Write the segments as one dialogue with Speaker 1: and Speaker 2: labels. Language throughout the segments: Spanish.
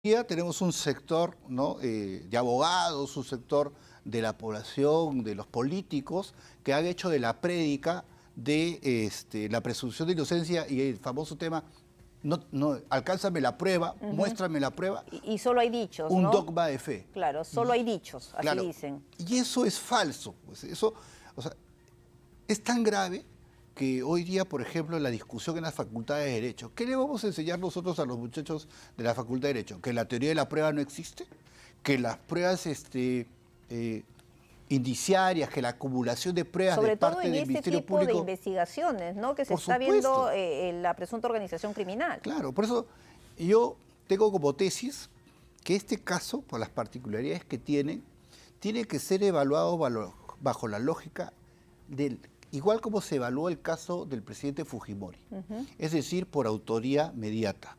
Speaker 1: día tenemos un sector, ¿no? De abogados, un sector de la población, de los políticos, que han hecho de la prédica de la presunción de inocencia y el famoso tema, alcánzame la prueba, muéstrame la prueba,
Speaker 2: Y solo hay dichos,
Speaker 1: un
Speaker 2: ¿no?
Speaker 1: dogma de fe.
Speaker 2: Claro, solo hay dichos, así
Speaker 1: Claro,
Speaker 2: dicen.
Speaker 1: y eso es falso. Pues eso, o sea, es tan grave que hoy día, por ejemplo, en la discusión en las facultades de Derecho, ¿qué le vamos a enseñar nosotros a los muchachos de la Facultad de Derecho? ¿Que la teoría de la prueba no existe? ¿Que las pruebas indiciarias, que la acumulación de pruebas
Speaker 2: Sobre
Speaker 1: de
Speaker 2: todo
Speaker 1: parte
Speaker 2: en
Speaker 1: del
Speaker 2: este
Speaker 1: Ministerio
Speaker 2: tipo de
Speaker 1: Público?
Speaker 2: investigaciones, ¿no? Que se
Speaker 1: Por
Speaker 2: está viendo
Speaker 1: supuesto.
Speaker 2: en la presunta organización criminal.
Speaker 1: Claro, por eso yo tengo como tesis que este caso, por las particularidades que tiene que ser evaluado bajo la lógica del, igual como se evaluó el caso del presidente Fujimori, es decir, por autoría mediata,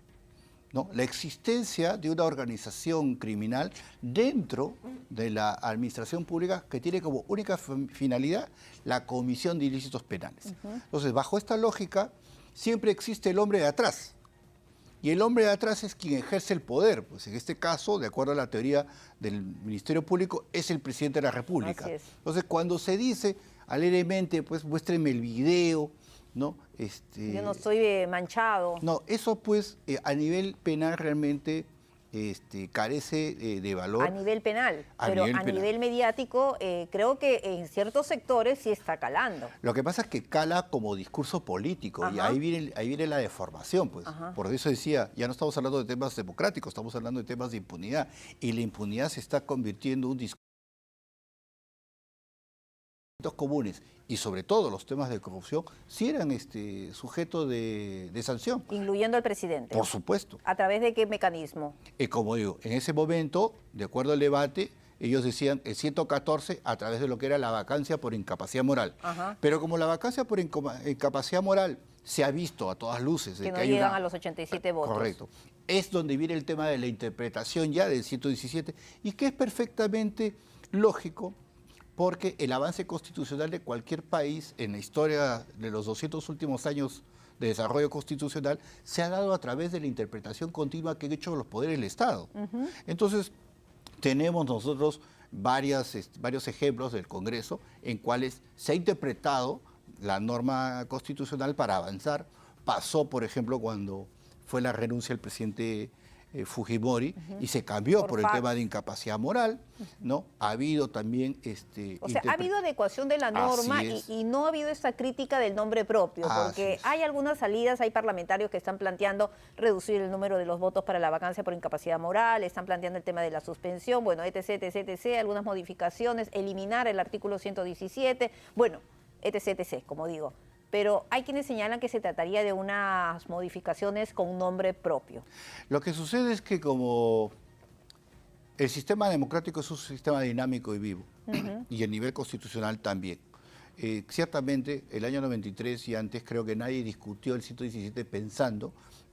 Speaker 1: ¿no? La existencia de una organización criminal dentro de la administración pública que tiene como única finalidad la comisión de ilícitos penales. Entonces, bajo esta lógica, siempre existe el hombre de atrás. Y el hombre de atrás es quien ejerce el poder. Pues en este caso, de acuerdo a la teoría del Ministerio Público, es el presidente de la República.
Speaker 2: Así es.
Speaker 1: Entonces, cuando se dice alegremente, pues muéstrenme el video, ¿no?
Speaker 2: Yo no estoy manchado.
Speaker 1: No, eso pues a nivel penal realmente carece de valor.
Speaker 2: A nivel penal,
Speaker 1: A
Speaker 2: pero
Speaker 1: nivel
Speaker 2: a
Speaker 1: penal.
Speaker 2: nivel mediático creo que en ciertos sectores sí está calando.
Speaker 1: Lo que pasa es que cala como discurso político y
Speaker 2: Ajá.
Speaker 1: ahí viene la deformación, pues.
Speaker 2: Ajá.
Speaker 1: Por eso decía, ya no estamos hablando de temas democráticos, estamos hablando de temas de impunidad. Y la impunidad se está convirtiendo en un discurso comunes y sobre todo los temas de corrupción sí eran sujeto de sanción.
Speaker 2: Incluyendo al presidente.
Speaker 1: Por supuesto.
Speaker 2: ¿A través de qué mecanismo?
Speaker 1: Como digo, en ese momento, de acuerdo al debate, ellos decían el 114 a través de lo que era la vacancia por incapacidad moral.
Speaker 2: Ajá.
Speaker 1: Pero como la vacancia por incapacidad moral se ha visto a todas luces de
Speaker 2: Que no
Speaker 1: hay
Speaker 2: llegan
Speaker 1: una...
Speaker 2: a los 87 votos.
Speaker 1: Correcto. Es donde viene el tema de la interpretación ya del 117 y que es perfectamente lógico porque el avance constitucional de cualquier país en la historia de los 200 últimos años de desarrollo constitucional se ha dado a través de la interpretación continua que han hecho los poderes del Estado. Entonces, tenemos nosotros varios ejemplos del Congreso en cuales se ha interpretado la norma constitucional para avanzar. Pasó, por ejemplo, cuando fue la renuncia del presidente Fujimori y se cambió por el
Speaker 2: fax.
Speaker 1: tema de incapacidad moral, ¿no? Ha habido también...
Speaker 2: O sea, ha habido adecuación de la norma
Speaker 1: Así es.
Speaker 2: y no ha habido esta crítica del nombre propio,
Speaker 1: Así
Speaker 2: porque
Speaker 1: es.
Speaker 2: hay algunas salidas, hay parlamentarios que están planteando reducir el número de los votos para la vacancia por incapacidad moral, están planteando el tema de la suspensión, bueno, etc, etc, etc, algunas modificaciones, eliminar el artículo 117, bueno, etc, etc, como digo. Pero hay quienes señalan que se trataría de unas modificaciones con nombre propio.
Speaker 1: Lo que sucede es que como el sistema democrático es un sistema dinámico y vivo, y el nivel constitucional también. Ciertamente, el año 93 y antes creo que nadie discutió el 117 pensando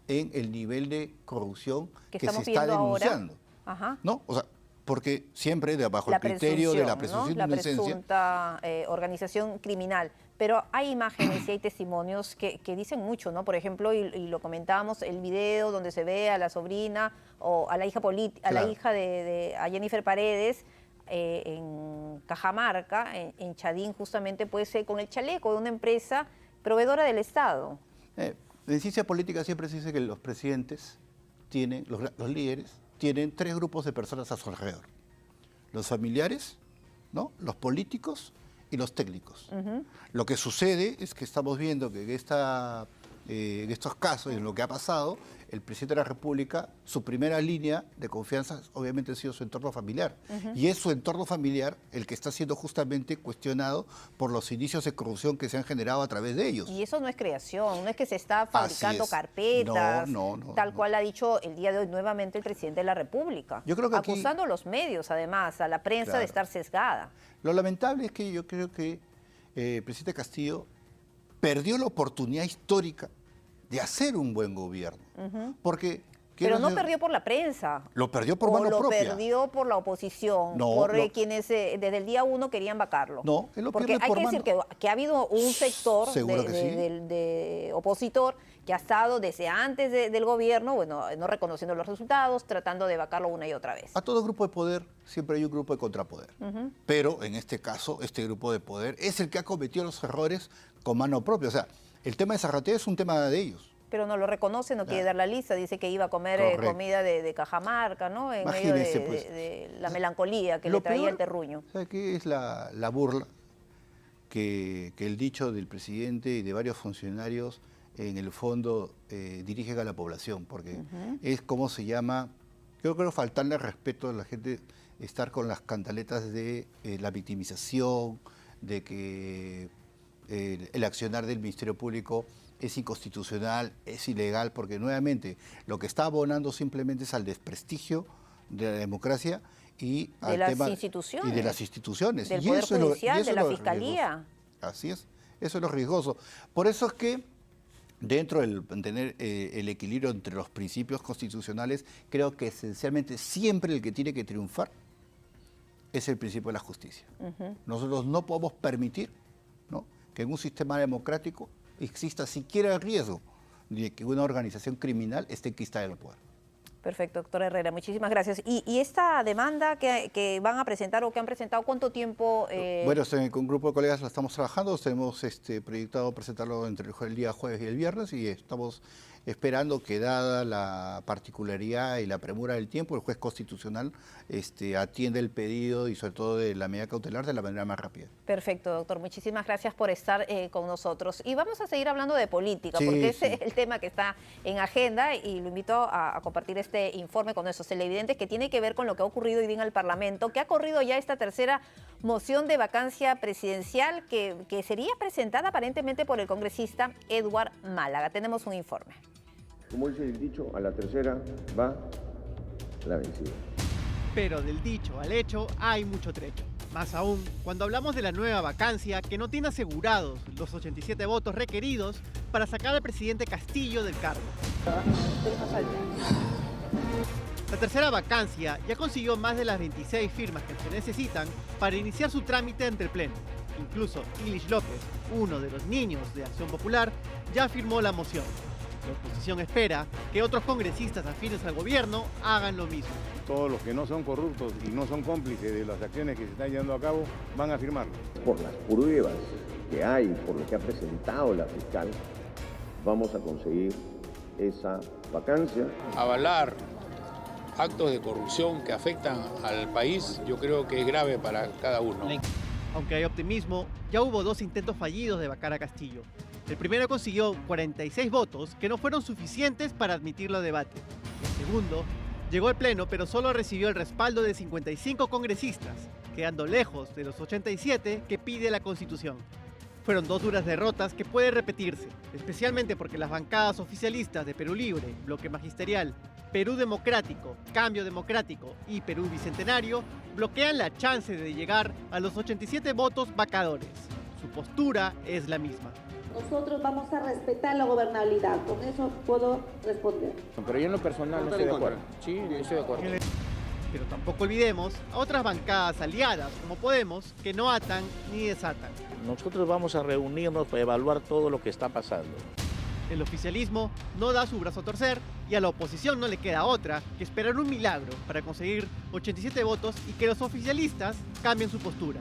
Speaker 1: en el nivel de corrupción que se
Speaker 2: estamos
Speaker 1: está
Speaker 2: viendo
Speaker 1: denunciando.
Speaker 2: ahora. Ajá.
Speaker 1: ¿No? O sea, porque siempre bajo
Speaker 2: La
Speaker 1: el criterio de la
Speaker 2: presunción,
Speaker 1: presunción
Speaker 2: ¿no?
Speaker 1: de inocencia.
Speaker 2: La presunta organización criminal. Pero hay imágenes y hay testimonios que dicen mucho, ¿no? Por ejemplo, y lo comentábamos, el video donde se ve a la sobrina o a la hija, a la hija a Jennifer Paredes en Cajamarca, en Chadín, justamente puede ser con el chaleco de una empresa proveedora del Estado.
Speaker 1: En ciencia política siempre se dice que los presidentes tienen, los líderes, tienen tres grupos de personas a su alrededor. Los familiares, ¿no? Los políticos y los técnicos. Lo que sucede es que estamos viendo que en estos casos, en lo que ha pasado, el presidente de la República, su primera línea de confianza obviamente ha sido su entorno familiar. Y es su entorno familiar el que está siendo justamente cuestionado por los indicios de corrupción que se han generado a través de ellos.
Speaker 2: Y eso no es creación, no es que se está fabricando carpetas, tal cual ha dicho el día de hoy nuevamente el presidente de la República.
Speaker 1: Yo creo que aquí,
Speaker 2: acusando a los medios, además, a la prensa de estar sesgada.
Speaker 1: Lo lamentable es que yo creo que el presidente Castillo perdió la oportunidad histórica de hacer un buen gobierno. Porque
Speaker 2: Pero no perdió por la prensa.
Speaker 1: Lo perdió por mano propia.
Speaker 2: O lo perdió por la oposición, por quienes desde el día 1 querían vacarlo.
Speaker 1: No, él lo
Speaker 2: Porque
Speaker 1: pierde
Speaker 2: hay
Speaker 1: por
Speaker 2: que
Speaker 1: mano.
Speaker 2: decir que ha habido un sector de opositor que ha estado desde antes del gobierno, bueno, no reconociendo los resultados, tratando de vacarlo una y otra vez.
Speaker 1: A todo grupo de poder siempre hay un grupo de contrapoder. Pero en este caso, este grupo de poder es el que ha cometido los errores con mano propia. O sea, el tema de Zarratea es un tema de ellos.
Speaker 2: Pero no lo reconoce, no quiere dar la lista, dice que iba a comer comida de Cajamarca, ¿no? En medio de la melancolía que le traía el terruño.
Speaker 1: ¿Sabe qué es la burla? Que el dicho del presidente y de varios funcionarios en el fondo dirigen a la población, porque es como se llama, yo creo faltarle respeto a la gente, estar con las cantaletas de la victimización, de que el accionar del Ministerio Público es inconstitucional, es ilegal, porque nuevamente lo que está abonando simplemente es al desprestigio de la democracia y al tema
Speaker 2: instituciones.
Speaker 1: Y de las instituciones.
Speaker 2: Del Poder Judicial, de la Fiscalía.
Speaker 1: Así es, eso es lo riesgoso. Por eso es que dentro del tener el equilibrio entre los principios constitucionales, creo que esencialmente siempre el que tiene que triunfar es el principio de la justicia. Nosotros no podemos permitir, ¿no?, que en un sistema democrático exista siquiera el riesgo de que una organización criminal esté enquistada en el poder.
Speaker 2: Perfecto, doctor Herrera, muchísimas gracias. ¿Y esta demanda que van a presentar o que han presentado, cuánto tiempo?
Speaker 1: Bueno, con un grupo de colegas la estamos trabajando, tenemos proyectado presentarlo entre el día jueves y el viernes y estamos esperando que, dada la particularidad y la premura del tiempo, el juez constitucional atienda el pedido y sobre todo de la medida cautelar de la manera más rápida.
Speaker 2: Perfecto, doctor. Muchísimas gracias por estar con nosotros. Y vamos a seguir hablando de política, porque ese es el tema que está en agenda y lo invito a compartir este informe con nuestros televidentes que tiene que ver con lo que ha ocurrido hoy día en el Parlamento, que ha corrido ya esta tercera moción de vacancia presidencial que sería presentada aparentemente por el congresista Edward Málaga. Tenemos un informe.
Speaker 3: Como dice el dicho, a la tercera va la vencida.
Speaker 4: Pero del dicho al hecho hay mucho trecho. Más aún, cuando hablamos de la nueva vacancia que no tiene asegurados los 87 votos requeridos para sacar al presidente Castillo del cargo. La tercera vacancia ya consiguió más de las 26 firmas que se necesitan para iniciar su trámite ante el Pleno. Incluso Ilish López, uno de los niños de Acción Popular, ya firmó la moción. La oposición espera que otros congresistas afines al gobierno hagan lo mismo.
Speaker 5: Todos los que no son corruptos y no son cómplices de las acciones que se están llevando a cabo van a firmarlo.
Speaker 3: Por las pruebas que hay, por lo que ha presentado la fiscal, vamos a conseguir esa vacancia.
Speaker 6: Avalar actos de corrupción que afectan al país, yo creo que es grave para cada uno.
Speaker 4: Aunque hay optimismo, ya hubo 2 intentos fallidos de vacar a Castillo. El primero consiguió 46 votos que no fueron suficientes para admitirlo a debate. El segundo llegó al Pleno, pero solo recibió el respaldo de 55 congresistas, quedando lejos de los 87 que pide la Constitución. Fueron 2 duras derrotas que pueden repetirse, especialmente porque las bancadas oficialistas de Perú Libre, Bloque Magisterial, Perú Democrático, Cambio Democrático y Perú Bicentenario bloquean la chance de llegar a los 87 votos vacadores. Su postura es la misma.
Speaker 7: Nosotros vamos a respetar la gobernabilidad, con eso puedo responder.
Speaker 6: Pero yo en lo personal no estoy de acuerdo. Sí, estoy de acuerdo.
Speaker 4: Pero tampoco olvidemos a otras bancadas aliadas, como Podemos, que no atan ni desatan.
Speaker 8: Nosotros vamos a reunirnos para evaluar todo lo que está pasando.
Speaker 4: El oficialismo no da su brazo a torcer y a la oposición no le queda otra que esperar un milagro para conseguir 87 votos y que los oficialistas cambien su postura.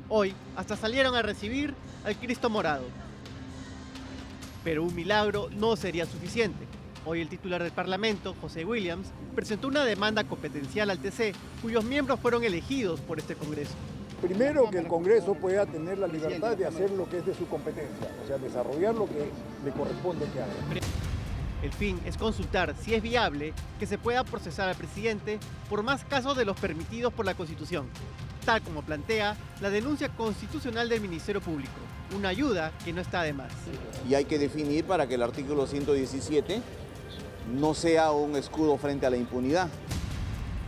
Speaker 4: Hoy hasta salieron a recibir al Cristo Morado. Pero un milagro no sería suficiente. Hoy el titular del Parlamento, José Williams, presentó una demanda competencial al TC, cuyos miembros fueron elegidos por este Congreso.
Speaker 9: Primero, que el Congreso pueda tener la libertad de hacer lo que es de su competencia, o sea, desarrollar lo que le corresponde que haga.
Speaker 4: El fin es consultar si es viable que se pueda procesar al presidente por más casos de los permitidos por la Constitución, tal como plantea la denuncia constitucional del Ministerio Público, una ayuda que no está de más.
Speaker 10: Y hay que definir para que el artículo 117 no sea un escudo frente a la impunidad.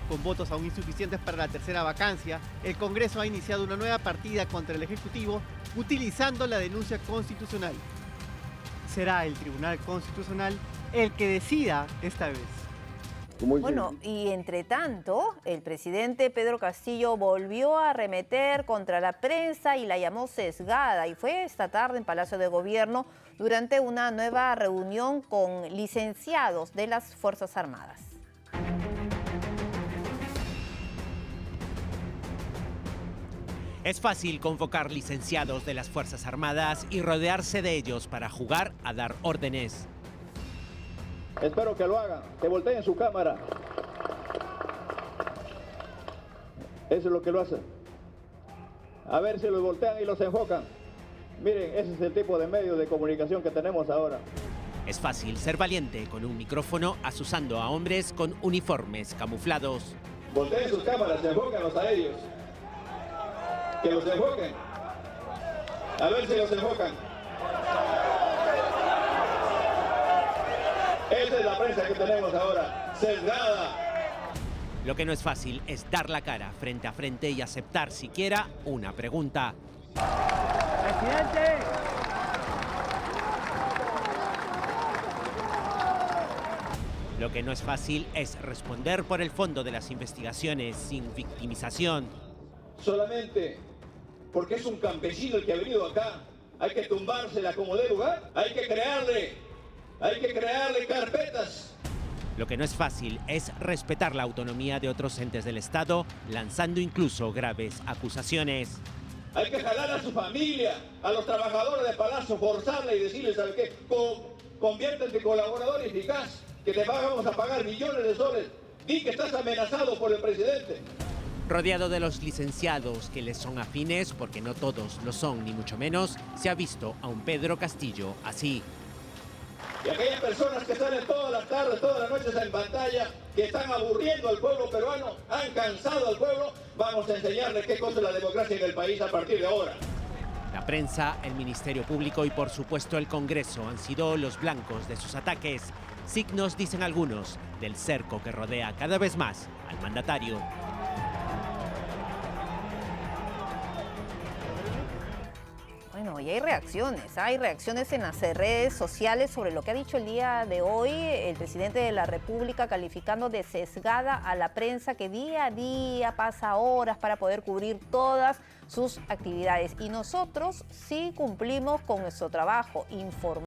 Speaker 4: Con votos aún insuficientes para la tercera vacancia, el Congreso ha iniciado una nueva partida contra el Ejecutivo utilizando la denuncia constitucional. Será el Tribunal Constitucional el que decida esta vez.
Speaker 2: Bueno, y entre tanto, el presidente Pedro Castillo volvió a arremeter contra la prensa y la llamó sesgada. Y fue esta tarde en Palacio de Gobierno durante una nueva reunión con licenciados de las Fuerzas Armadas.
Speaker 11: Es fácil convocar licenciados de las Fuerzas Armadas y rodearse de ellos para jugar a dar órdenes.
Speaker 3: Espero que lo hagan, que volteen su cámara. Eso es lo que lo hacen. A ver si los voltean y los enfocan. Miren, ese es el tipo de medios de comunicación que tenemos ahora.
Speaker 11: Es fácil ser valiente con un micrófono asusando a hombres con uniformes camuflados.
Speaker 3: Volteen sus cámaras, enfócanlos a ellos. Que los enfoquen. A ver si los enfocan. Esa es la prensa que tenemos ahora, sesgada.
Speaker 11: Lo que no es fácil es dar la cara frente a frente y aceptar siquiera una pregunta.
Speaker 4: ¡Presidente!
Speaker 11: Lo que no es fácil es responder por el fondo de las investigaciones sin victimización.
Speaker 3: Solamente porque es un campesino el que ha venido acá, hay que tumbársela como dé lugar, hay que crearle carpetas.
Speaker 11: Lo que no es fácil es respetar la autonomía de otros entes del Estado, lanzando incluso graves acusaciones.
Speaker 3: Hay que jalar a su familia, a los trabajadores de Palacio, forzarle y decirles, ¿sabe qué? Conviértete en colaborador eficaz, que te vamos a pagar millones de soles. Di que estás amenazado por el presidente.
Speaker 11: Rodeado de los licenciados que les son afines, porque no todos lo son ni mucho menos, se ha visto a un Pedro Castillo así.
Speaker 3: Y aquellas personas que salen todas las tardes, todas las noches en pantalla, que están aburriendo al pueblo peruano, han cansado al pueblo, vamos a enseñarles qué cosa es la democracia en el país a partir de ahora.
Speaker 11: La prensa, el Ministerio Público y por supuesto el Congreso han sido los blancos de sus ataques. Signos, dicen algunos, del cerco que rodea cada vez más al mandatario.
Speaker 2: Bueno, y hay reacciones en las redes sociales sobre lo que ha dicho el día de hoy el presidente de la República, calificando de sesgada a la prensa que día a día pasa horas para poder cubrir todas sus actividades. Y nosotros sí cumplimos con nuestro trabajo, informar.